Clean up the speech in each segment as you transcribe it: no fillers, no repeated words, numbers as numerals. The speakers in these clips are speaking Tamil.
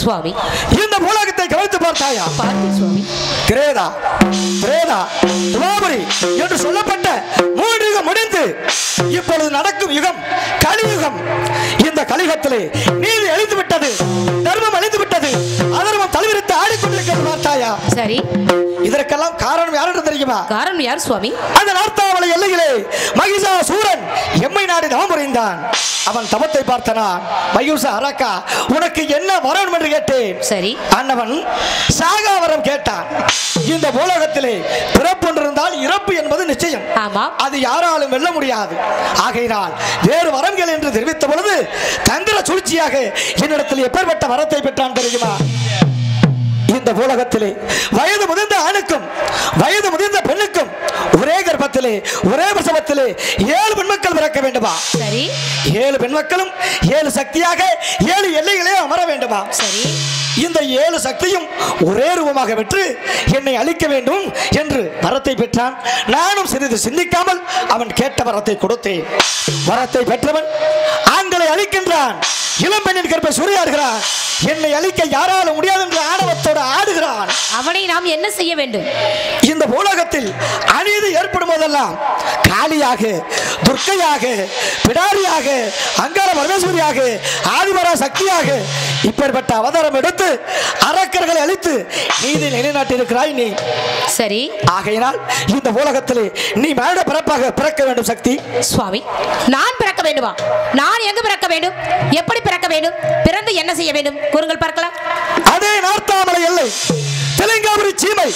சுவாமி இந்த பூலோகத்தை கவனித்து பார்த்தாயா? பார்த்தேன் சுவாமி. கிரேதா திரேதா துவாபரி என்று சொல்லப்பட்ட 3 யுகம் முடிந்து இப்பொழுது நடக்கும் யுகம் கலியுகம். இந்த கலியுகத்திலே நீதி அழிந்து விட்டது, தர்மம் அழிந்து விட்டது, அதர்மம் தலைவிரித்து ஆடிக்கொண்டிருக்கிறது பார்த்தாயா? சரி, இதற்கெல்லாம் காரணம் யாரு தெரியுமா? காரணம் யார் சுவாமி? அந்த நார்த்தாமலை எல்லையிலே மகிஷாசூரன் எம்மை நாடி தவம் புரிந்தான். அவன் தவத்தை பார்த்தனா, மயூச அரக்கா உனக்கு என்ன வரம் என்று கேட்டேன். சரி, அன்னவன் சாகா வரம் கேட்டான். இந்த பூலோகத்திலே பிறப்பு இருந்தால் இறப்பு என்பது நிச்சயம். ஆமா, அது யாராலும் வெல்ல முடியாது. ஆகையினால் வேறு வரங்கள் என்று தெரிவித்த பொழுது தந்திர சூழ்ச்சியாக என்னிடத்தில் எப்பேற்பட்ட வரத்தை பெற்றான் தெரியுமா? இந்த பூலகத்திலே வயது முதிர்ந்த ஆணுக்கும் வயது முதிர்ந்த பெண்ணுக்கும் ஒரே கர்ப்பத்திலே ஒரே பிரசவத்திலே 7 பெண்மக்கள் பிறக்க வேண்டுமா? சரி, 7 பெண்மக்களும் 7 சக்தியாக 7 எல்லைகளே அமர வேண்டுமா? சரி, இந்த 7 சக்தியும் ஒரே ரூபமாக பெற்று என்னை அழிக்க வேண்டும் என்று வரத்தை பெற்றான். நானும் சிறிது சிந்திக்காமல் அவன் கேட்ட வரத்தை கொடுத்தேன். வரத்தை பெற்றவன் ஆண்களை அழிக்கின்றான், இளம்பெண்ணின் கற்பை சூறையாடுகிறான், என்னை அழிக்க யாராலும் முடியாது என்று ஆணவத்தோடு ஆடுகிறான். அவனை நாம் என்ன செய்ய வேண்டும்? இந்த பூலோகத்தில் அநீதி ஏற்படும் போதெல்லாம் காளியாக, துர்க்கையாக, பிடாரியாக, அங்கார பரமேஸ்வரியாக, ஆதிபரா சக்தியாக இப்பேற்பட்ட அவதாரம் எடுத்து அரக்கர்களை அழித்து நீதி நிலைநாட்டியிருக்கிறாய் நீ. சரி, ஆகையினால் இந்த பூலோகத்திலே நீ மேட பிறப்பாக பிறக்க வேண்டும் சக்தி. சுவாமி, நான் பிறக்க வேண்டுமா? நான் எங்கு பிறக்க வேண்டும்? எப்படி பிறக்க வேண்டும்? பிறந்து என்ன செய்ய வேண்டும்? கூறுங்கள் பார்க்கலாம். அதே நார்த்தாமலை எல்லை தெலுங்காபுரி சீமை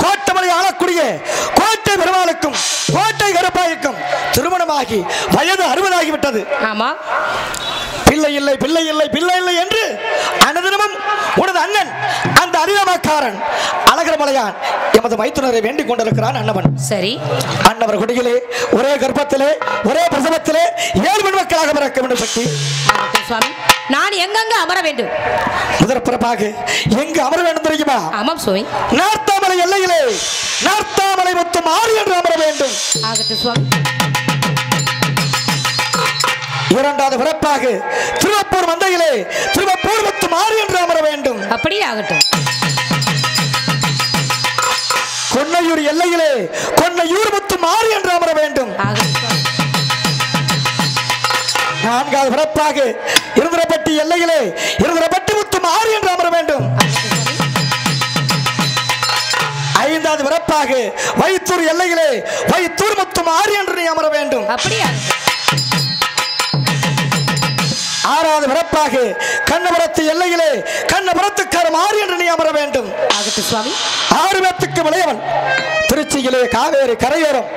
கோட்டமலை ஆளக்கூடிய கோட்டை பெருமாளுக்கும் கோட்டை கருப்பாய்க்கும் திருமணமாகி வயது 60 ஆகிவிட்டது. ஆமா, பிள்ளை இல்லை பிள்ளை இல்லை பிள்ளை இல்லை என்று அனுதினமும் உனது அண்ணன் அந்த அரியாமக்காரன் அழகர் மலையான் எமது மைத்துனரை வேண்டிக் கொண்டிருக்கிறான் அண்ணவன். சரி, அண்ணவர் குடியிலே ஒரே கர்ப்பத்திலே ஒரே பிரசவத்திலே 7 பெண்மக்களாக பிறக்க வேண்டும் சக்தி. சுவாமி, நான் எங்கெங்க அமர வேண்டும்? முதற் பிறப்பாக எங்கு அமர வேண்டும் தெரியுமா? ஆமாம் சுவாமி. நார்த்தாமலை எல்லையிலே நார்த்தாமலை மொத்தம் 6 என்று அமர வேண்டும். ஆகட்டும் சுவாமி. இரண்டாவது பிறப்பாக திருவப்பூர் மந்தையிலே திருவப்பூர் மொத்தம் 6 என்று அமர வேண்டும். அப்படியே ஆகட்டும். கொன்னையூர் எல்லையிலே கொன்னையூர் மொத்தம் 6 என்று அமர வேண்டும். நான்காவது பிறப்பாக இருந்திரப்பட்டி எல்லையிலே இருந்திரப்பட்டி மொத்தம் 6 என்று அமர வேண்டும். ஐந்தாவது பிறப்பாக வைத்தூர் எல்லையிலே வைத்தூர் மொத்தம் 6 என்று நீ அமர வேண்டும். அப்படியே ஆறாவது பிறப்பாக கண்ணபுரத்து எல்லையிலே கண்ணபுரத்துக்காரம் 6 என்று நீ அமர வேண்டும். ஆகட்டும் சுவாமி. 6 பேத்துக்கு விளையவன் திருச்சியிலே காவேரி கரையோரம்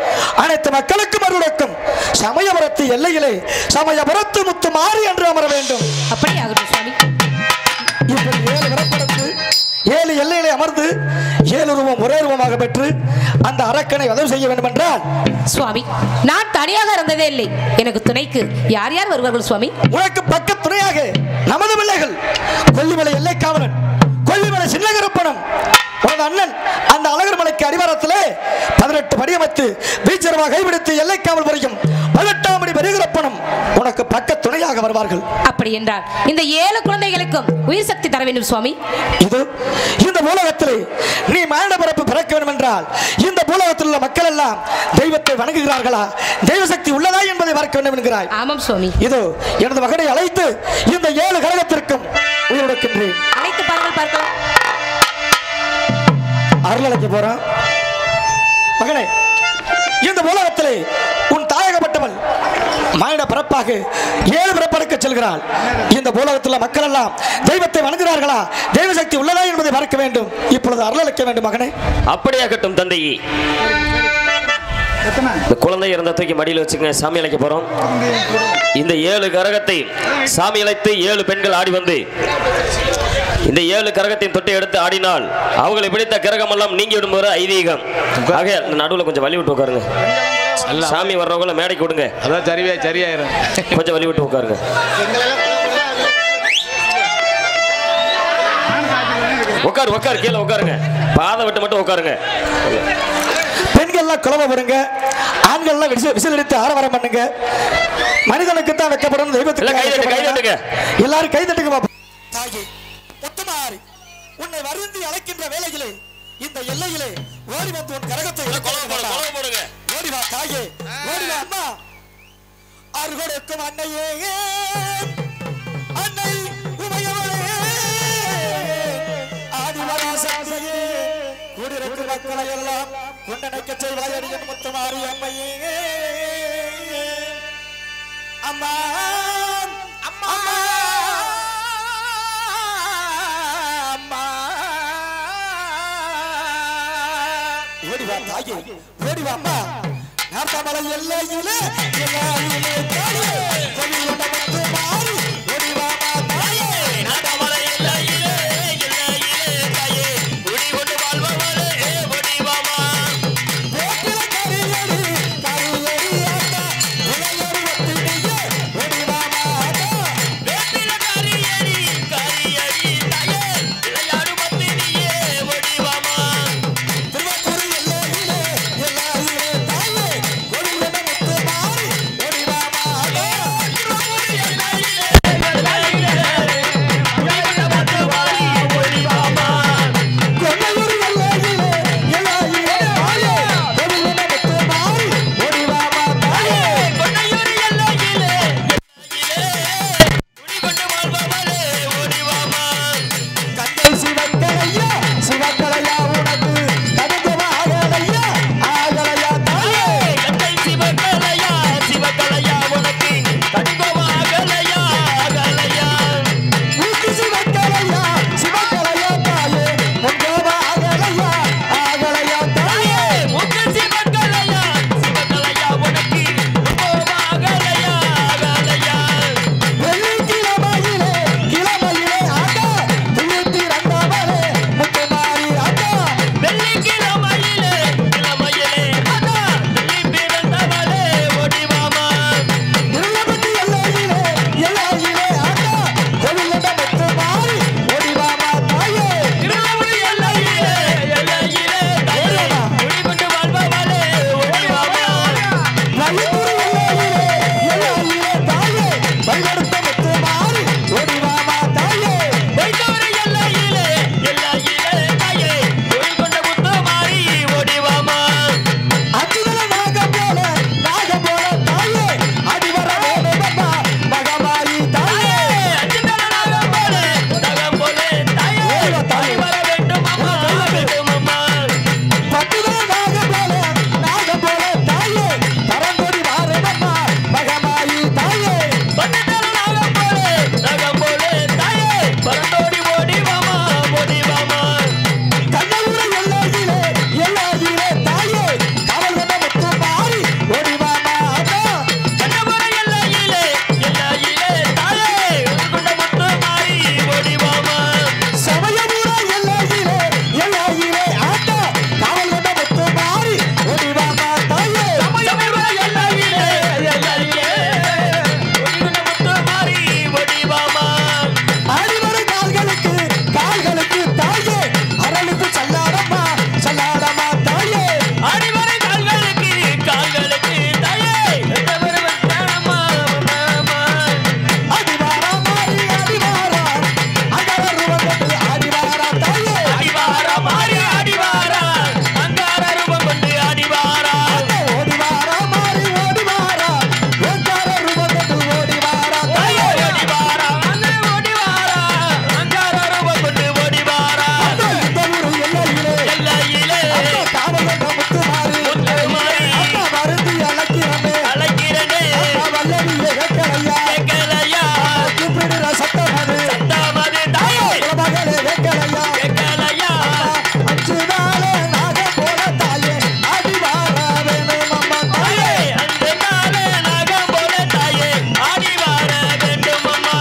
அனைத்து மக்களுக்கும் அருளுக்கும் சமயபுரத்து எல்லையிலே சமயபுரத்து முத்தும் 6 என்று அமர வேண்டும். அப்படியே ஆகட்டும் சுவாமி. இப்படி 7 பிறப்படுத்து 7 எல்லையிலே அமர்ந்து 7 ரூபம் ஒரே ரூபமாக பெற்று அந்த அரக்கனை உதவி செய்ய வேண்டும் என்றால் சுவாமி, நான் தனியாக இருந்ததே இல்லை. எனக்கு துணைக்கு யார் யார் வருவார்கள் சுவாமி? உனக்கு பக்க துணையாக நமது பிள்ளைகள் கொல்லிமலை எல்லை காவலன், கொல்லிமலை சின்னகரப்பணம், உனது அண்ணன் அந்த அழகர் மலைக்கு அடிவாரத்திலே 18 படியமைத்து வீச்சரமாக கைபிடித்து எல்லை காவல் புரியும் 18ஆம் படி பெருகிறப்பணம் உனக்கு பக்க துணையாக வருவார்கள். அப்படி என்றால் இந்த 7 குழந்தைகளுக்கும் உயிர் சக்தி தர வேண்டும் சுவாமி. இது இந்த பூலோகத்திலே நீ மானிட பிறப்பு பிறக்க வேண்டும் என்றால் இந்த பூலோகத்தில் உள்ள மக்கள் எல்லாம் தெய்வத்தை வணங்குகிறார்களா, தெய்வ சக்தி உள்ளதா என்பதை பார்க்க வேண்டும் என்கிறாய். ஆமாம் சுவாமி. இது எனது மகனை அழைத்து இந்த 7 கரகத்திற்கும் உயிர் கொடுக்கின்றேன். அழைத்து பாருங்கள் பார்க்கலாம். அருள் அழைக்க போறான். மகனே, இந்த பூலோகத்திலே உன் தாயகப்பட்டவள் மானிட பிறப்பாக 7 பிறப்பெடுக்க செல்கிறாள். இந்த பூலோகத்தில் மக்கள் எல்லாம் தெய்வத்தை வணங்குகிறார்களா, தெய்வ சக்தி உள்ளதா என்பதை பார்க்க வேண்டும். இப்பொழுது அருள் அழைக்க வேண்டும் மகனே. அப்படியாகட்டும் தந்தையே. இந்த குழந்தை இறந்த தூக்கி மடியில் வச்சுங்க. சாமி அழைக்க போறோம். இந்த 7 கரகத்தை சாமி அழைத்து 7 பெண்கள் ஆடி வந்து இந்த 7 கரகத்தையும் தொட்டி எடுத்து ஆடினால் அவங்களை பிடித்த கரகம் எல்லாம் நீங்கி விடும் ஒரு ஐதீகம். ஆக நடுவில் கொஞ்சம் வழி விட்டு உட்காருங்க. சாமி வர்றவங்கள மேடைக்கு விடுங்க. அதான் சரியாயிரும். கொஞ்சம் வழி விட்டு உட்காருங்க. உட்காரு கீழே உட்காருங்க. பாதை விட்டு மட்டும் உட்காருங்க. பெண்கள்லாம் குழம்பு விடுங்க, ஆண்கள்லாம் விசில் எடுத்து ஆரவாரம் பண்ணுங்க. மனிதனுக்கு தான் வைக்கப்படும் தெய்வத்துக்கு கை தட்டுங்க. எல்லாரும் கை தட்டுங்க. உன்னை வருந்தி அழைக்கின்ற வேளையிலே இந்த எல்லையிலே ஓடி வந்து உன் கரகத்தை ஓடி வா தாயே, ஓடி வா அம்மா. அருகொடுக்கும் அன்னையே, அன்னை உமையவளே, ஆதிவரா சக்தியே, கூடியிருக்கும் மக்களை எல்லாம் கொண்டனைக்க செய்வாயடியின் முத்துமாரி அம்மையே. அம்மா அம்மா அம்மா, ஓடி வா தாயே, ஓடி வா அம்மா. நார்த்தமலை எல்லையிலே எல்லையிலே தாயே, கோவிலோட வந்து மாறி ஓடி வா தாயே. நார்த்தமலை எல்லையிலே எல்லையிலே தாயே, குடி கொண்டு வாழ்பவளே ஓடி வாமா. வேட்டில கரியடி கரியடி அம்மா, உலகோடு ஒத்தினியே ஓடி வாமா. வேட்டில கரியடி கரியடி தாயே, இளையாடு ஒத்தினியே ஓடி வாமா. திருவாரூர் எல்லையிலே எல்லையிலே தாயே, கோவிலோட வந்து மாறி ஓடி வாமா. திருவாரூர் எல்லையிலே எல்லையிலே கோவிலோட வந்து மாறி ஓடி வாமா. கொன்னையூர் எல்லையிலே எல்லையிலே தாயே, கோவிலோட வந்து மாறி ஓடி வாமா தாயே. கொன்னையூர் எல்லையிலே குடி கொண்டு வாழ்பவளே ஓடி வாமா. கங்கை சிவக்கலையா சிவக்கலையா உனக்கு கடுங்கமா ஆகலையா ஆகலையா தாயே. கங்கை சிவக்கலையா சிவக்கலையா உனக்கு கடுங்கமா ஆகலையா ஆகலையா. மூக்கு சிவக்கலையா சிவக்கலையா தாயே, கடுங்கமா ஆகலையா ஆகலையா தாயே. மூக்கு சிவக்கலையா சிவக்கலையா உனக்கு கடுங்கமா ஆகலையா ஆகலையா. வெள்ளிக்கிழமையிலே கிழமையிலே ஆட்டா துளிர்த்தி ரங்கமலே முத்துமாரி ஆட்டா. வெள்ளிக்கிழமையிலே கிழமையிலே ஆட்டா துளிர்த்தி ரங்கமலே ஓடி வாமா. இருளபதி எல்லையிலே எல்லையிலே ஆட்டா கோவிலோட முத்துமாரி ஓடி வாமா தாயே. இருளபதி எல்லையிலே எல்லையிலே தாயே, குடி கொண்டு வாழ்பவளே ஓடி வாமா. வள்ளியூர் எல்லையிலே எல்லையிலே தாயே, வழிநடத்த முத்துமாரி ஓடி வாமா தாயே. வைத்தவர எல்லையிலே எல்லையிலே தாயே, குடி கொண்ட முத்துமாரி ஓடி வாமா. அச்சுதல நாகம் போல தாயே, அடி வர வேணுமம்மா மகமாயி தாயே. அச்சுதல நாகம் போல தாயே, அடி வர வேண்டுமம்மா வேண்டுமம்மா. பட்டுதல நாகம் போல தாயே, பரங்கொடி வாருமம்மா மகமாயி தாயே. பட்டுதல நாகம் போல தாயே, பரந்தோடி ஓடி வாமா ஓடி வாமா. கண்ணூர எல்லையிலே எல்லையிலே தாயே, காவல் கொண்ட முத்துமாரி ஓடி வாமா அம்மா. கண்ணூர எல்லையிலே எல்லையிலே தாயே, கொண்ட முத்துமாரி ஓடி வாமா. சமயபுர எல்லையிலே எல்லையிலே ஆட்டா, காவல் கொண்ட முத்துமாரி ஓடி வாமா தாயே. சமயபுர எல்லையிலே எல்லையிலே கொண்ட முத்துமாரி ஓடி வாமா. ஆடிவர கால்களுக்கு தாயே, அரளுக்கு சல்லாடம்மா சல்லாடம்மா தாயே. ஆடிவர கால்களுக்கு தாயே, எந்தவர வந்தாடம்மா வந்தாடம்மா. அடிவாரா மாறி அடிவாரா, அங்கார ரூபம் கொண்டு அடிவாரா தாயே. அடிவாரா மாறி அடிவாரா, அங்கார ரூபம் கொண்டு அடிவாரா. ஓடிவாரா மாறி ஓடிவாரா, அங்கார ரூபம் கொண்டு ஓடிவாரா தாயே. ஓடிவாரா அண்ணே ஓடிவாரா, அங்கார ரூபம் கொண்டு ஓடிவாரா. இந்த ஊரு எல்லையிலே காவல் கொண்ட முத்துமாரி அம்மா வருந்தி அழைக்கிறனே அம்மா வல்லவியே வெக்கலையா கூப்பிடுற சத்தமது தாயே, மகளே வெக்கலையா. அஞ்சு நாளே நாகம் போல தாயே, அடிவாரா வேணுமம்மா தாயே. அஞ்சு நாளே நாகம் போல தாயே, அடிவாரா வேண்டுமம்மா.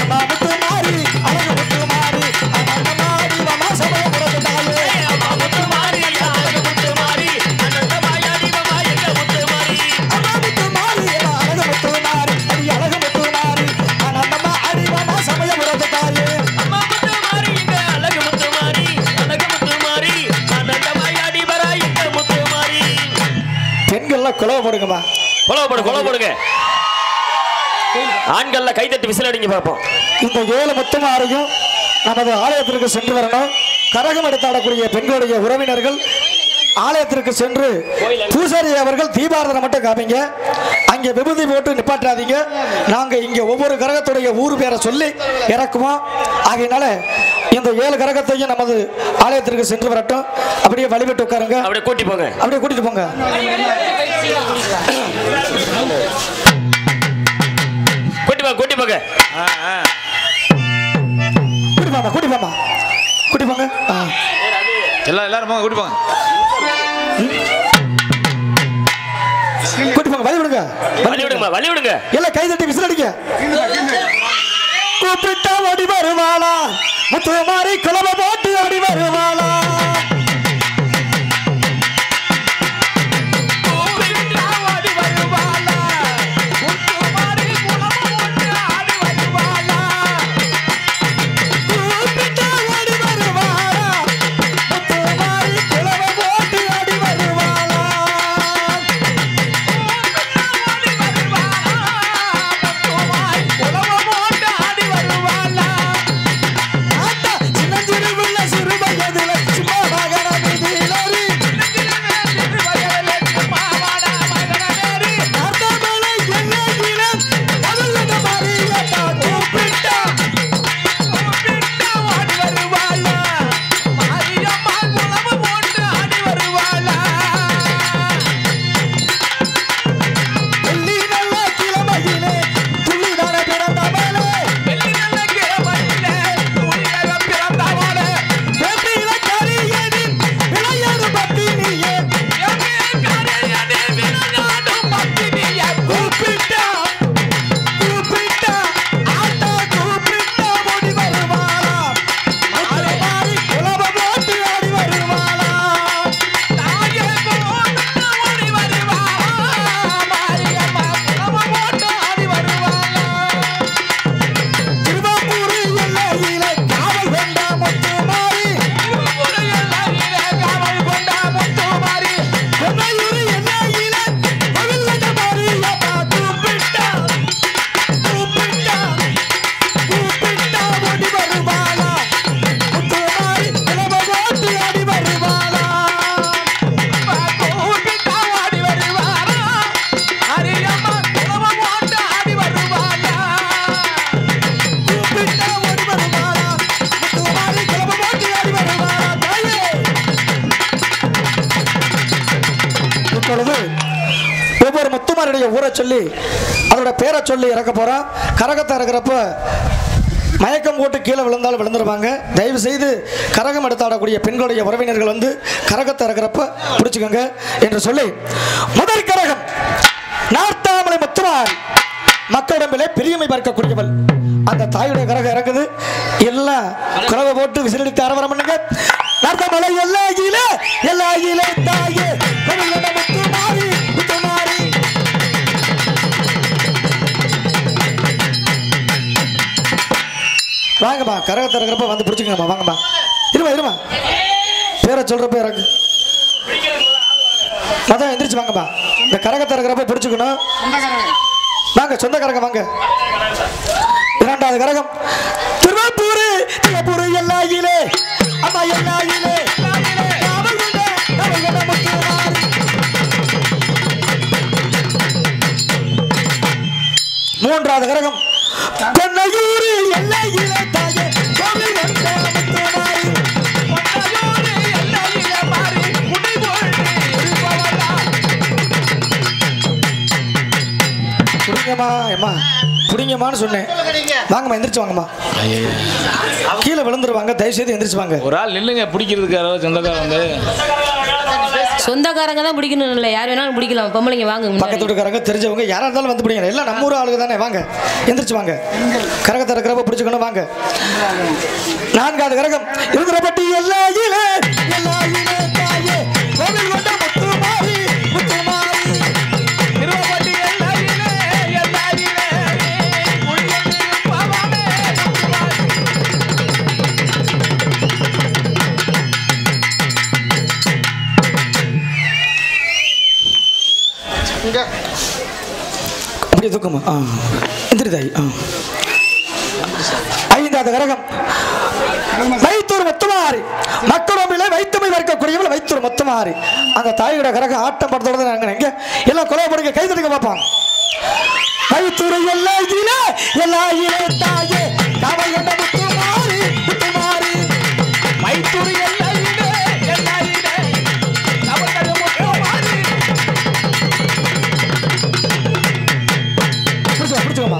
அம்மா முத்துமாரி அழகு முத்துமாரி, அனந்தமாடி வமா சமயபுரத்து தாயே. அம்மா முத்துமாரி அழகு முத்துமாரி, அனந்தமாயாடி வமா எங்க முத்துமாரி. அம்மா முத்துமாரி அழகு முத்துமாரி, அடி அழகு முத்துமாரி, அனந்தமா அடி வமா சமயபுரத்து தாயே. அம்மா முத்துமாரி எங்க அழகு முத்துமாரி, அனந்தமாயாடி வரா எங்க முத்துமாரி. பெண்கள்லாம் குலவ போடுங்கம்மா, கொலை போடுங்க. ஆண்கள்ல கைதட்டி விசில் அடிங்க பார்ப்போம். இந்த 7 முத்துமாரையும் நமது ஆலயத்திற்கு சென்று வரணும். கரகம் எடுத்தாடக்கூடிய பெண்களுடைய உறவினர்கள் ஆலயத்திற்கு சென்று பூசாரி அவர்கள் தீபாரதனை மட்டும் காமிங்க, அங்கே விபூதி போட்டு நிப்பாட்டாதீங்க. நாங்க இங்க ஒவ்வொரு கரகத்துடைய ஊர் பேரை சொல்லி இறக்குவோம். ஆகையினால இந்த 7 கரகத்தையும் நமது ஆலயத்திற்கு சென்று வரட்டும். அப்படியே வழிபட்டு உட்காருங்க. அப்படியே கூட்டி போங்க, அப்படியே கூட்டிட்டு போங்க. கூட்டி போங்க, கூட்டி போங்க, கூட்டி போமா, கூட்டி போங்க. எல்லாரும் போங்க, கூட்டி போங்க, கூட்டி போங்க. வழி விடுங்க, வழி விடுங்க, வழி விடுங்க. எல்லாம் கை தட்டி விசில் அடிங்க. கூப்பிட்டா ஓடி வருவாளா, முத்து மாறி குலவ போட்டு ஓடி வருவாளா. ஒவ்வொரு முத்துமாருடைய ஊரை சொல்லி அதோட பேரை சொல்லி இறக்க போறோம். கரகத்தை இறக்குறப்ப மயக்கம் போட்டு கீழே விழுந்தாலும் விழுந்துருவாங்க. தயவு செய்து கரகம் எடுத்தாடக்கூடிய பெண்களுடைய உறவினர்கள் வந்து கரகத்தை இறக்குறப்ப பிடிச்சுக்கோங்க என்று சொல்லி முதல் கரகம் நார்த்தாமலை முத்துமார் மக்களிடமிலே பிரியமை பார்க்கக்கூடியவள். அந்த தாயுடைய கரகம் இறங்குது. எல்லாம் குறவை போட்டு விசிலடித்து அரவரம் பண்ணுங்க. நார்த்தாமலை எல்லா தாயே முத்துமாரி முத்துமாரி. வாங்கம்மா, கரகத்தை இறக்குறப்ப வந்து பிடிச்சிக்கங்கம்மா. வாங்கம்மா, இருமா பேரை சொல்றப்ப இறக்கு. அதான் எந்திரிச்சு வாங்கம்மா. இந்த கரகத்தை இறக்குறப்ப பிடிச்சிக்கணும். வாங்க, சொந்த கரகம் வாங்க. இரண்டாவது கரகம் திருவாப்பூர் எல்லாயிலே அம்மா எல்லாயிலே. மூன்றாவது கரகம் பொன்னையூர் எல்லையிலே தாயே கோவில் வந்த முத்துமாரி. புடிங்கம்மா, அம்மா புடிங்கம்மான்னு சொன்னேன். வாங்கம்மா, எந்திரிச்சு வாங்கம்மா. கீழே விழுந்துருவாங்க, தயவுசெய்து எந்திரிச்சு வாங்க. ஒரு ஆள் நில்லுங்க, பிடிக்கிறதுக்காரோ சொந்தக்காரங்க வந்து சொந்தக்காரங்க தான் பிடிக்கணும் இல்லை, யார் வேணாலும் பிடிக்கலாம். பொம்பளைங்க வாங்க, பக்கத்து வீட்டுக்காரங்க தெரிஞ்சவங்க யாரா இருந்தாலும் வந்து பிடிங்க. எல்லாம் நம்ம ஊர் ஆளுங்க தானே. வாங்க, எந்திரிச்சு வாங்க. கரகத்தை இருக்கிறப்ப பிடிச்சுக்கணும். வாங்க. நான்காவது கரகம் இருந்துறப்பட்டி எல்லாயிலே தாயே கோவில் கொண்ட முத்துமாரி முத்துமாரி. திருவப்பட்டி எல்லாயிலே பாவாடே அப்படியே தூக்கமா எந்திரிதாய். 4வது கிரகம் வைத்தூர் முத்துமாரி மக்களோம்பிலே வைத்தமை வர்க்கக்கூடியவள் வைத்தூர் முத்துமாரி அந்த தாயோட கிரகம் ஆட்டம் படுத்தோட நாங்க எங்க எல்லாம் கொலை படுங்க கை தட்டுங்க பார்ப்பாங்க வைத்தூர் எல்லா இலே தாயே காவல் கண்ட முத்துமாரி முத்துமாரி வைத்தூர் எல்லா இலே காவல் கண்ட முத்துமாரி பிடிச்சுக்கோமா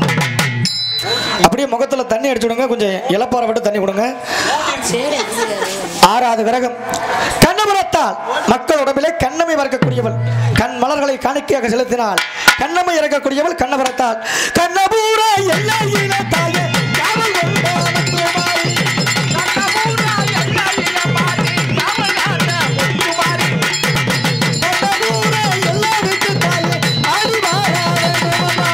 அப்படியே முகத்துல தண்ணி அடிச்சு விடுங்க கொஞ்சம் இலப்பாறை விட்டு தண்ணி கொடுங்க 6வது கிரகம் கண்ணபுரத்தால் மக்கள் உடம்பிலே கண்ணமை வர்க்கக்கூடியவள் கண் மலர்களை காணிக்கையாக செலுத்தினால் கண்ணமை இறக்கக்கூடியவள் கண்ணபுரத்தால் கண்ணபூர எல்லா இனத்தாயே காவல் கொண்ட முத்துமாரி கண்ணபூரா எல்லா இனமாரி காவல் கண்ட முத்துமாரி கண்ணபூர எல்லா வீட்டுத்தாயே ஆடி வாராதே தேவமா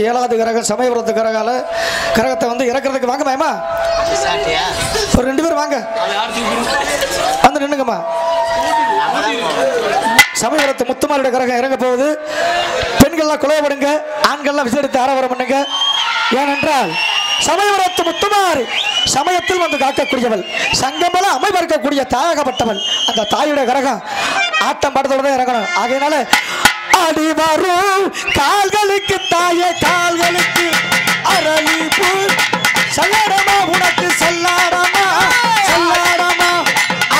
7வது கிரகம் சமயபுரத்து கிரகத்தை வந்து இறக்குறதுக்கு வாங்க மேமா ஒரு 2 பேர் வாங்க வந்து நின்னுங்கம்மா சமயபுரத்து முத்துமாரியோட கிரகம் இறங்க போகுது பெண்கள்லாம் குலவப்படுங்க ஆண்கள்லாம் விசேடித்து ஆரவாரம் பண்ணுங்க ஏனென்றால் சமயபுரத்து முத்துமாரி சமயத்தில் வந்து காக்கக்கூடியவள் சங்கமல அமைவர்க்கக்கூடிய தாயகப்பட்டவள் அந்த தாயோட கிரகம் ஆட்டம் பாடத்தோட தான் இறங்கணும் ஆகையினால ஆடி வரும் கால்களுக்கு தாயே கால்களுக்கு அரளி பூ சல்லாடமா உனக்கு சல்லாடமா சல்லாடமா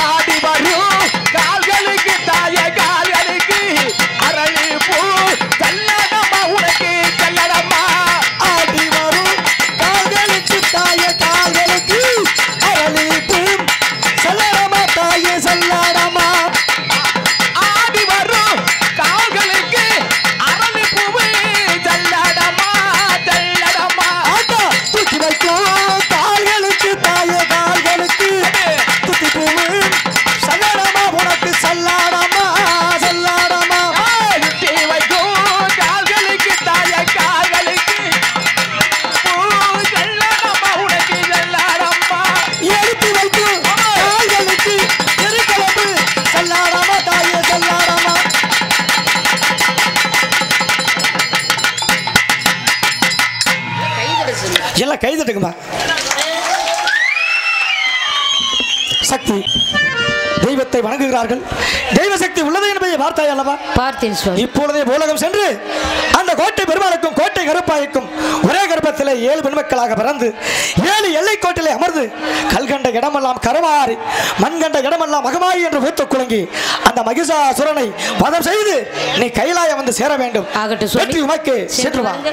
ஆடி வரும் கால்களுக்கு தாய கால்களுக்கு அரளி பூ கல்லடமா உனக்கு கல்லடமா ஆடி வரும் கால்களுக்கு தாயே கால்களுக்கு அரளி பூ சல்லாடமா தாயே சல்லாடமா ஆடி வரும் கால்களுக்கு அரளி பூவு ஜல்லடமா ஜல்லடமா ஆட்டா தூக்கி வைக்கும் கால்களுக்கு தாயே கால்களுக்கு துத்தி பூவு சல்லாடமா உனக்கு சல்லாடமா சல்லாடமா சுத்தி வைக்கும் கால்களுக்கு தாய கால்களுக்கு பூ ஜல்லடமா உனக்கு ஜல்லடமா எடுத்து வைக்கும் கால்களுக்கு எரிகலப்பு சல்லாடமா தாயே சல்லாடமா எல்லாம் கைதட்டுங்கம்மா சக்தி தெய்வத்தை வணங்குகிறார்கள் தெய்வ சக்தி உள்ளது என்பதை வார்த்தை அல்லவா பார்த்தேன் சுவாமி இப்பொழுதே பூலகம் சென்று அந்த கோட்டை பெருமாளுக்கும் கோட்டை கருப்பாய்க்கும் ஒரே கர்ப்பத்திலே 7 பெண்மக்களாக பிறந்து 7 எல்லை கோட்டிலே அமர்ந்து கல்கண்ட இடமெல்லாம் கரமாறி மண்கண்ட இடமெல்லாம் மகமாயி என்று ஊத்து குலுங்கி அந்த மகிஷாசுரனை வதம் செய்து நீ கைலாயம் வந்து சேர வேண்டும் ஆகட்டும் சுவாமி. வெற்றி உமக்கு சென்று வா வாங்க.